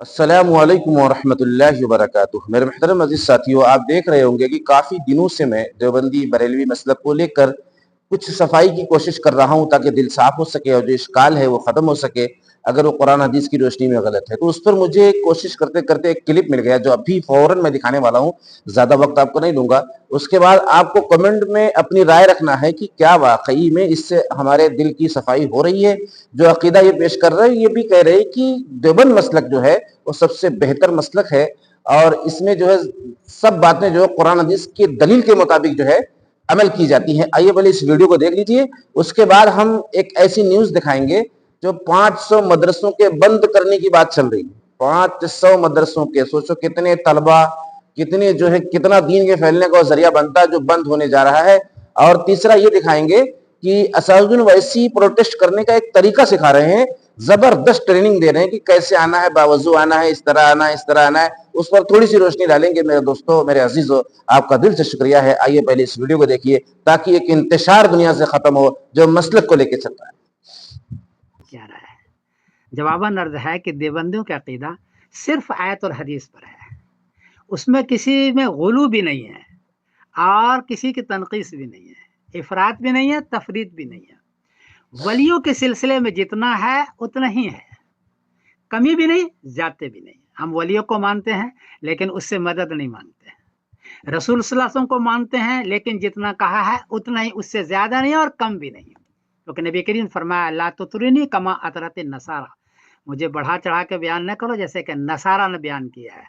السلام علیکم ورحمۃ اللہ وبرکاتہ۔ میرے محترم عزیز ساتھیوں، آپ دیکھ رہے ہوں گے کہ کافی دنوں سے میں دیوبندی بریلوی مسلک کو لے کر کچھ صفائی کی کوشش کر رہا ہوں تاکہ دل صاف ہو سکے اور جو اشکال ہے وہ ختم ہو سکے اگر وہ قرآن حدیث کی روشنی میں غلط ہے تو اس پر مجھے کوشش کرتے کرتے ایک کلپ مل گیا جو ابھی فوراً میں دکھانے والا ہوں۔ زیادہ وقت آپ کو نہیں لوں گا، اس کے بعد آپ کو کمنٹ میں اپنی رائے رکھنا ہے کہ کیا واقعی میں اس سے ہمارے دل کی صفائی ہو رہی ہے۔ جو عقیدہ یہ پیش کر رہے ہیں یہ بھی کہہ رہے ہیں کہ دیوبند مسلک جو ہے وہ سب سے بہتر مسلک ہے اور اس میں جو ہے سب باتیں جو قرآن حدیث کی دلیل کے مطابق جو ہے عمل کی جاتی ہیں۔ آئیے پہلے اس ویڈیو کو دیکھ لیجئے، اس کے بعد ہم ایک ایسی نیوز دکھائیں گے جو 500 مدرسوں کے بند کرنے کی بات چل رہی ہے۔ 500 مدرسوں کے، سوچو کتنے طلبہ، کتنے جو ہے کتنا دین کے پھیلنے کا ذریعہ بنتا ہے جو بند ہونے جا رہا ہے۔ اور تیسرا یہ دکھائیں گے کہ اساتذہ ویسی پروٹیسٹ کرنے کا ایک طریقہ سکھا رہے ہیں، زبردست ٹریننگ دے رہے ہیں کہ کیسے آنا ہے، باوضو آنا ہے، اس طرح آنا ہے، اس طرح آنا ہے۔ اس پر تھوڑی سی روشنی ڈالیں گے میرے دوستو، میرے عزیزو، آپ کا دل سے شکریہ ہے۔ آئیے پہلے اس ویڈیو کو دیکھیے تاکہ ایک انتشار دنیا سے ختم ہو جو مسلک کو لے کے چلتا ہے۔ کیا رہا ہے جواباً عرض ہے کہ دیوبندیوں کا عقیدہ صرف آیت اور حدیث پر ہے، اس میں کسی میں غلو بھی نہیں ہے اور کسی کی تنقیص بھی نہیں ہے، افراط بھی نہیں ہے، تفریط بھی نہیں ہے۔ ولیوں کے سلسلے میں جتنا ہے اتنا ہی ہے، کمی بھی نہیں، زیادتی بھی نہیں۔ ہم ولیوں کو مانتے ہیں لیکن اس سے مدد نہیں مانگتے، رسول صلی اللہ علیہ وسلم کو مانتے ہیں لیکن جتنا کہا ہے اتنا ہی، اس سے زیادہ نہیں اور کم بھی نہیں۔ کیونکہ نبی کریم فرمایا لا تطرنی کما اطرت النصارى، مجھے بڑھا چڑھا کے بیان نہ کرو جیسے کہ نصارہ نے بیان کیا ہے،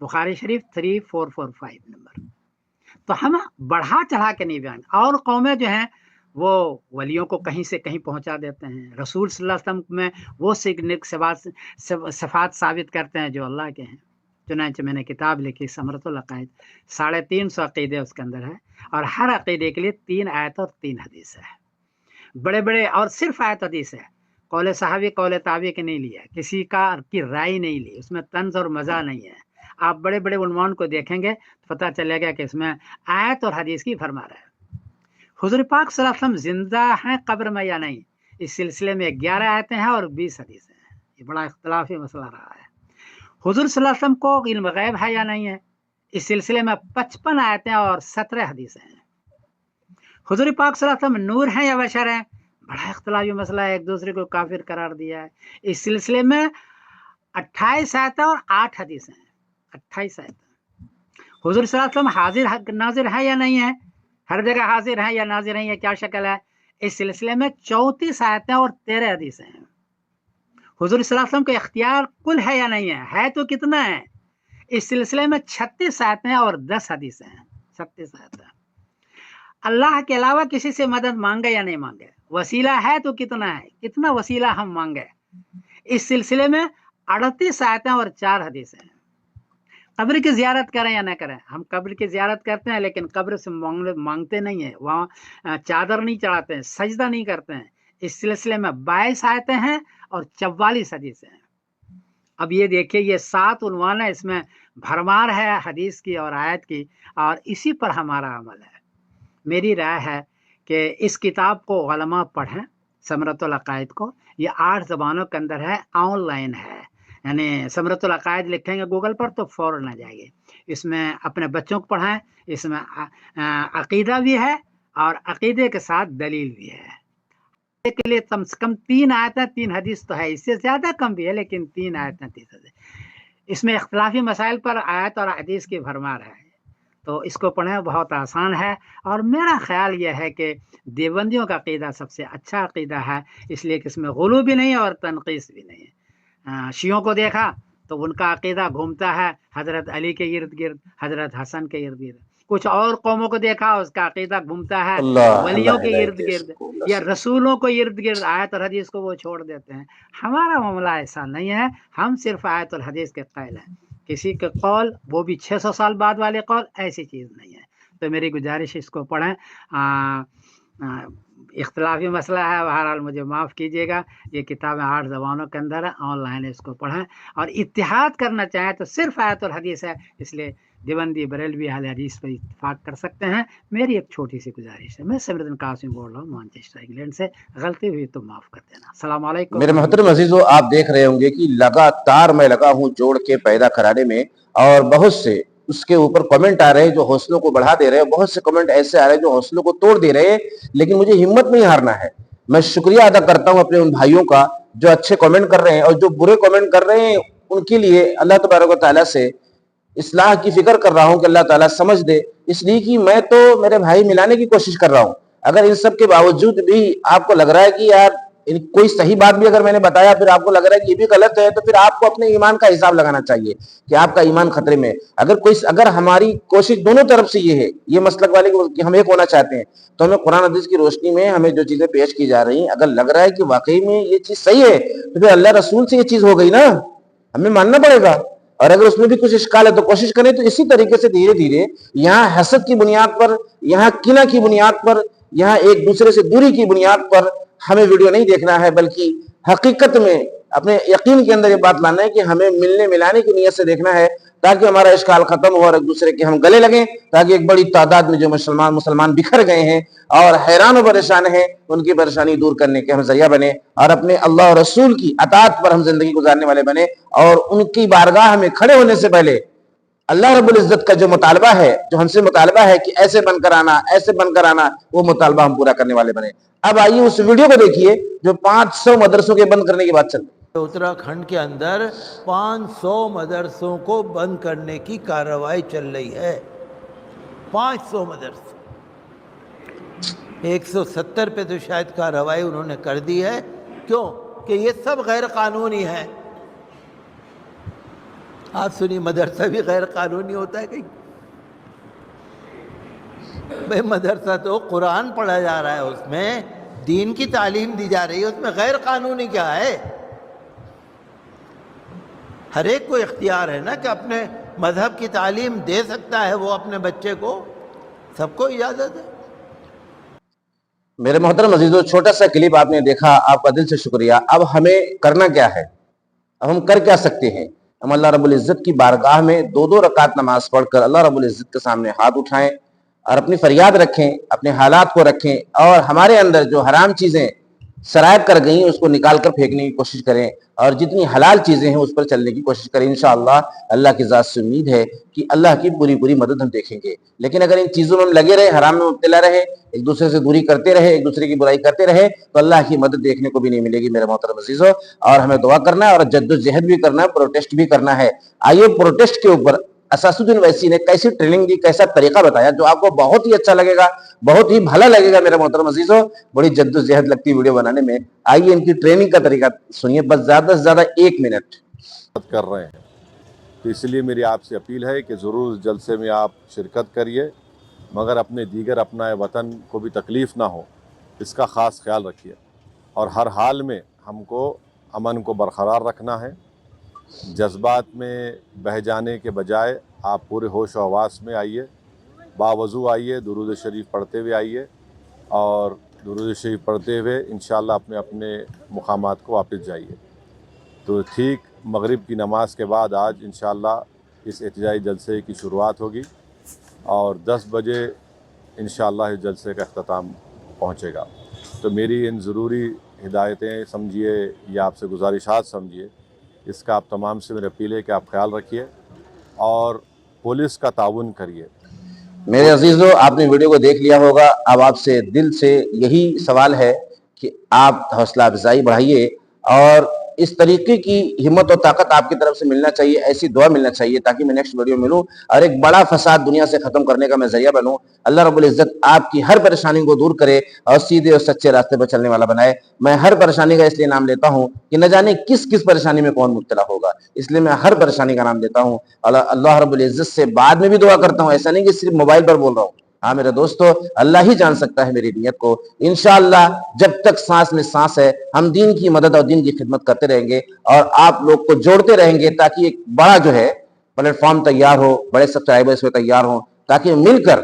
بخاری شریف 3445 نمبر۔ تو ہم بڑھا چڑھا کے نہیں بیان، اور قومیں جو ہیں وہ ولیوں کو کہیں سے کہیں پہنچا دیتے ہیں، رسول صلی اللہ علیہ وسلم میں وہ صفات ثابت کرتے ہیں جو اللہ کے ہیں۔ چنانچہ میں نے کتاب لکھی ثمرۃ العقائد، 350 عقیدے اس کے اندر ہے، اور ہر عقیدے کے لیے 3 آیت اور 3 حدیث ہے، بڑے بڑے، اور صرف آیت حدیث ہے، قول صحابی قول تابعی کے نہیں لیا، کسی کا کی رائے نہیں لی، اس میں طنز اور مزہ نہیں ہے۔ آپ بڑے بڑے عنوان کو دیکھیں گے تو پتہ چلے گا کہ اس میں آیت اور حدیث کی فرما رہا ہے۔ حضور پاک صلی اللہ علیہ وسلم زندہ ہیں قبر میں یا نہیں، اس سلسلے میں 11 آیتیں ہیں اور 20 حدیث ہیں، یہ بڑا اختلافی مسئلہ رہا ہے۔ حضور صلی اللہ علیہ وسلم کو علم غیب ہے یا نہیں ہے، اس سلسلے میں 55 آیتیں اور 17 حدیث ہیں۔ حضور پاک صلی اللہ علیہ وسلم نور ہیں یا بشر ہیں، بڑا اختلافی مسئلہ ہے، ایک دوسرے کو کافر قرار دیا ہے۔ اس سلسلے میں 28 آیتیں اور 8 حدیث ہیں، 28 آیتیں۔ حضور صلی اللہ علیہ وسلم حاضر ناظر ہے یا نہیں ہے، ہر جگہ حاضر ہے یا ناظر ہیں، یہ کیا شکل ہے، اس سلسلے میں 34 آیتیں اور 13 حدیث ہیں۔ حضور صلی اللہ علیہ وسلم کا اختیار کل ہے یا نہیں ہے تو کتنا ہے، اس سلسلے میں 36 آیتیں اور 10 حدیث ہیں، 36 آیتیں۔ اللہ کے علاوہ کسی سے مدد مانگے یا نہیں مانگے، وسیلہ ہے تو کتنا ہے، کتنا وسیلہ ہم مانگے، اس سلسلے میں 38 آیتیں اور 4 حدیث ہیں۔ قبر کی زیارت کریں یا نہ کریں، ہم قبر کی زیارت کرتے ہیں لیکن قبر سے مانگتے نہیں ہیں، وہاں چادر نہیں چڑھاتے ہیں، سجدہ نہیں کرتے ہیں، اس سلسلے میں 22 آیتیں ہیں اور 44 حدیث ہیں۔ اب یہ دیکھیں، یہ 7 عنوان ہے، اس میں بھرمار ہے حدیث کی اور آیت کی، اور اسی پر ہمارا عمل ہے۔ میری رائے ہے کہ اس کتاب کو علماء پڑھیں، ثمرۃ العقائد کو، یہ 8 زبانوں کے اندر ہے، آن لائن ہے، یعنی ثمرۃ العقائد لکھیں گے گوگل پر تو فوراً آ جائے گی۔ اس میں اپنے بچوں کو پڑھائیں، اس میں عقیدہ بھی ہے اور عقیدے کے ساتھ دلیل بھی ہے۔ کے لیے کم سے کم 3 آیتیں 3 حدیث تو ہے، اس سے زیادہ کم بھی ہے لیکن 3 آیتیں 3 حدیث۔ اس میں اختلافی مسائل پر آیت اور حدیث کی بھرمار ہے، تو اس کو پڑھیں، بہت آسان ہے۔ اور میرا خیال یہ ہے کہ دیوبندیوں کا عقیدہ سب سے اچھا عقیدہ ہے، اس لیے کہ اس میں غلو بھی نہیں اور تنقیص بھی نہیں ہے۔ شیعوں کو دیکھا تو ان کا عقیدہ گھومتا ہے حضرت علی کے ارد گرد، حضرت حسن کے ارد گرد۔ کچھ اور قوموں کو دیکھا اس کا عقیدہ گھومتا ہے اللہ ولیوں اللہ کے ہدایت ارد دے گرد سب کو، اللہ یا سے۔ رسولوں کو ارد گرد، آیت اور حدیث کو وہ چھوڑ دیتے ہیں۔ ہمارا معاملہ ایسا نہیں ہے، ہم صرف آیت اور حدیث کے قائل ہیں، کسی کے قول، وہ بھی 600 سال بعد والے قول، ایسی چیز نہیں ہے۔ تو میری گزارش اس کو پڑھیں۔ اختلافی مسئلہ ہے، بہرحال مجھے معاف کیجیے گا، یہ کتابیں 8 زبانوں کے اندر ہے، آن لائن اس کو پڑھیں، اور اتحاد کرنا چاہیں تو صرف آیت اور حدیث ہے، اس لیے دیوبندی بریلوی اہل حدیث پر اتفاق کر سکتے ہیں. میری ایک چھوٹی سی گزارش ہے. میں سمردن قاسم بول رہا ہوں مانچسٹر انگلینڈ سے. غلطی ہوئی تو معاف کر دینا. السلام علیکم. میرے محترم عزیزو، آپ دیکھ رہے ہوں گے کہ لگاتار میں لگا ہوں جوڑ کے پیدا کرانے میں، اور بہت سے اس کے اوپر کمنٹ آ رہے ہیں جو حوصلوں کو بڑھا دے رہے ہیں، بہت سے کمنٹ ایسے آ رہے ہیں جو حوصلوں کو توڑ دے رہے ہیں. لیکن مجھے ہمت نہیں ہارنا ہے. میں شکریہ ادا کرتا ہوں اپنے ان بھائیوں کا جو اچھے کمنٹ کر رہے ہیں، اور جو برے کمنٹ کر رہے ہیں ان کے لیے اللہ تبارک و تعالیٰ سے اصلاح کی فکر کر رہا ہوں کہ اللہ تعالیٰ سمجھ دے. اس لیے کہ میں تو میرے بھائی ملانے کی کوشش کر رہا ہوں. اگر ان سب کے باوجود بھی آپ کو لگ رہا ہے کہ یار کوئی صحیح بات بھی اگر میں نے بتایا پھر آپ کو لگ رہا ہے کہ یہ بھی غلط ہے، تو پھر آپ کو اپنے ایمان کا حساب لگانا چاہیے کہ آپ کا ایمان خطرے میں. اگر ہماری کوشش دونوں طرف سے یہ ہے، یہ مسلک والے کہ ہم ایک ہونا چاہتے ہیں، تو ہمیں قرآن حدیث کی روشنی میں ہمیں جو چیزیں پیش کی جا رہی ہیں، اگر لگ رہا ہے کہ واقعی میں یہ چیز صحیح ہے تو پھر اللہ رسول سے یہ چیز ہو گئی نا، ہمیں ماننا پڑے گا. اور اگر اس میں بھی کچھ اشکال ہے تو کوشش کریں تو اسی طریقے سے دھیرے دھیرے یہاں حسد کی بنیاد پر، یہاں کینہ کی بنیاد پر، یہاں ایک دوسرے سے دوری کی بنیاد پر ہمیں ویڈیو نہیں دیکھنا ہے، بلکہ حقیقت میں اپنے یقین کے اندر یہ بات لانا ہے کہ ہمیں ملنے ملانے کی نیت سے دیکھنا ہے، تاکہ ہمارا اشکال ختم ہو اور ایک دوسرے کے ہم گلے لگیں، تاکہ ایک بڑی تعداد میں جو مسلمان بکھر گئے ہیں اور حیران و پریشان ہیں، ان کی پریشانی دور کرنے کے ہم ذریعہ بنے، اور اپنے اللہ اور رسول کی اطاعت پر ہم زندگی گزارنے والے بنے. اور ان کی بارگاہ میں کھڑے ہونے سے پہلے اللہ رب العزت کا جو مطالبہ ہے، جو ہم سے مطالبہ ہے کہ ایسے بن کر آنا، ایسے بن کر آنا، وہ مطالبہ ہم پورا کرنے والے بنے. اب آئیے اس ویڈیو کو دیکھیے جو 500 مدرسوں کے بند کرنے کی بات چل رہی ہے. اتراکھنڈ کے اندر 500 مدرسوں کو بند کرنے کی کارروائی چل رہی ہے. 500 مدرسے، 170 پہ تو شاید کارروائی انہوں نے کر دی ہے. کیوں کہ یہ سب غیر قانونی ہیں. آپ سنیے، مدرسہ بھی غیر قانونی ہوتا ہے کہیں؟ بھائی مدرسہ تو قرآن پڑھا جا رہا ہے، اس میں دین کی تعلیم دی جا رہی ہے، اس میں غیر قانونی کیا ہے؟ ہر ایک کو اختیار ہے نا کہ اپنے مذہب کی تعلیم دے سکتا ہے وہ اپنے بچے کو، سب کو اجازت ہے. میرے محترم عزیزو، چھوٹا سا کلپ آپ نے دیکھا، آپ کا دل سے شکریہ. اب ہمیں کرنا کیا ہے؟ اب ہم کر کیا سکتے ہیں؟ ہم اللہ رب العزت کی بارگاہ میں 2 رکعت نماز پڑھ کر اللہ رب العزت کے سامنے ہاتھ اٹھائیں اور اپنی فریاد رکھیں، اپنے حالات کو رکھیں، اور ہمارے اندر جو حرام چیزیں سرایت کر گئی ہیں اس کو نکال کر پھینکنے کی کوشش کریں، اور جتنی حلال چیزیں ہیں اس پر چلنے کی کوشش کریں. انشاءاللہ اللہ کی ذات سے امید ہے کہ اللہ کی پوری مدد ہم دیکھیں گے. لیکن اگر ان چیزوں میں ہم لگے رہے، حرام میں مبتلا رہے، ایک دوسرے سے دوری کرتے رہے، ایک دوسرے کی برائی کرتے رہے، تو اللہ کی مدد دیکھنے کو بھی نہیں ملے گی میرے محترم عزیزو. اور ہمیں دعا کرنا ہے اور جد و جہد بھی کرنا ہے، پروٹیسٹ بھی کرنا ہے. آئیے پروٹیسٹ کے اوپر اساسدین اویسی نے کیسی ٹریننگ دی، کیسا طریقہ بتایا جو آپ کو بہت ہی اچھا لگے گا، بہت ہی بھلا لگے گا میرے محترم عزیزو. بڑی جد و جہد لگتی ویڈیو بنانے میں. آئیے ان کی ٹریننگ کا طریقہ سنیے، بس زیادہ سے زیادہ 1 منٹ کر رہے ہیں. تو اس لیے میری آپ سے اپیل ہے کہ ضرور اس جلسے میں آپ شرکت کریے، مگر اپنے دیگر اپنائے وطن کو بھی تکلیف نہ ہو، اس کا خاص خیال رکھیے. اور ہر حال میں ہم کو امن کو برقرار رکھنا ہے. جذبات میں بہہ جانے کے بجائے آپ پورے ہوش و حواس میں آئیے، باوضو آئیے، درود شریف پڑھتے ہوئے آئیے، اور درود شریف پڑھتے ہوئے انشاءاللہ اپنے اپنے مقامات کو واپس جائیے. تو ٹھیک مغرب کی نماز کے بعد آج انشاءاللہ اس احتجاجی جلسے کی شروعات ہوگی، اور 10 بجے انشاءاللہ اس جلسے کا اختتام پہنچے گا. تو میری ان ضروری ہدایتیں سمجھیے یا آپ سے گزارشات سمجھیے، اس کا آپ تمام سے میری اپیل ہے کہ آپ خیال رکھیے اور پولیس کا تعاون کریے. میرے عزیزو، آپ نے ویڈیو کو دیکھ لیا ہوگا. اب آپ سے دل سے یہی سوال ہے کہ آپ حوصلہ افزائی بڑھائیے، اور اس طریقے کی ہمت و طاقت آپ کی طرف سے ملنا چاہیے، ایسی دعا ملنا چاہیے تاکہ میں نیکسٹ ویڈیو ملوں اور ایک بڑا فساد دنیا سے ختم کرنے کا میں ذریعہ بنوں. اللہ رب العزت آپ کی ہر پریشانی کو دور کرے اور سیدھے اور سچے راستے پر چلنے والا بنائے. میں ہر پریشانی کا اس لیے نام لیتا ہوں کہ نہ جانے کس پریشانی میں کون مبتلا ہوگا، اس لیے میں ہر پریشانی کا نام لیتا ہوں. اللہ رب العزت سے بعد میں بھی دعا کرتا ہوں، ایسا نہیں کہ صرف موبائل پر بول رہا ہوں. ہاں میرے دوستو، اللہ ہی جان سکتا ہے میری نیت کو. انشاءاللہ جب تک سانس میں سانس ہے ہم دین کی مدد اور دین کی خدمت کرتے رہیں گے، اور آپ لوگ کو جوڑتے رہیں گے، تاکہ ایک بڑا جو ہے پلیٹ فارم تیار ہو، بڑے سبسکرائبر اس میں تیار ہوں، تاکہ مل کر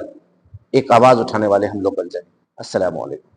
ایک آواز اٹھانے والے ہم لوگ بن جائیں. السلام علیکم.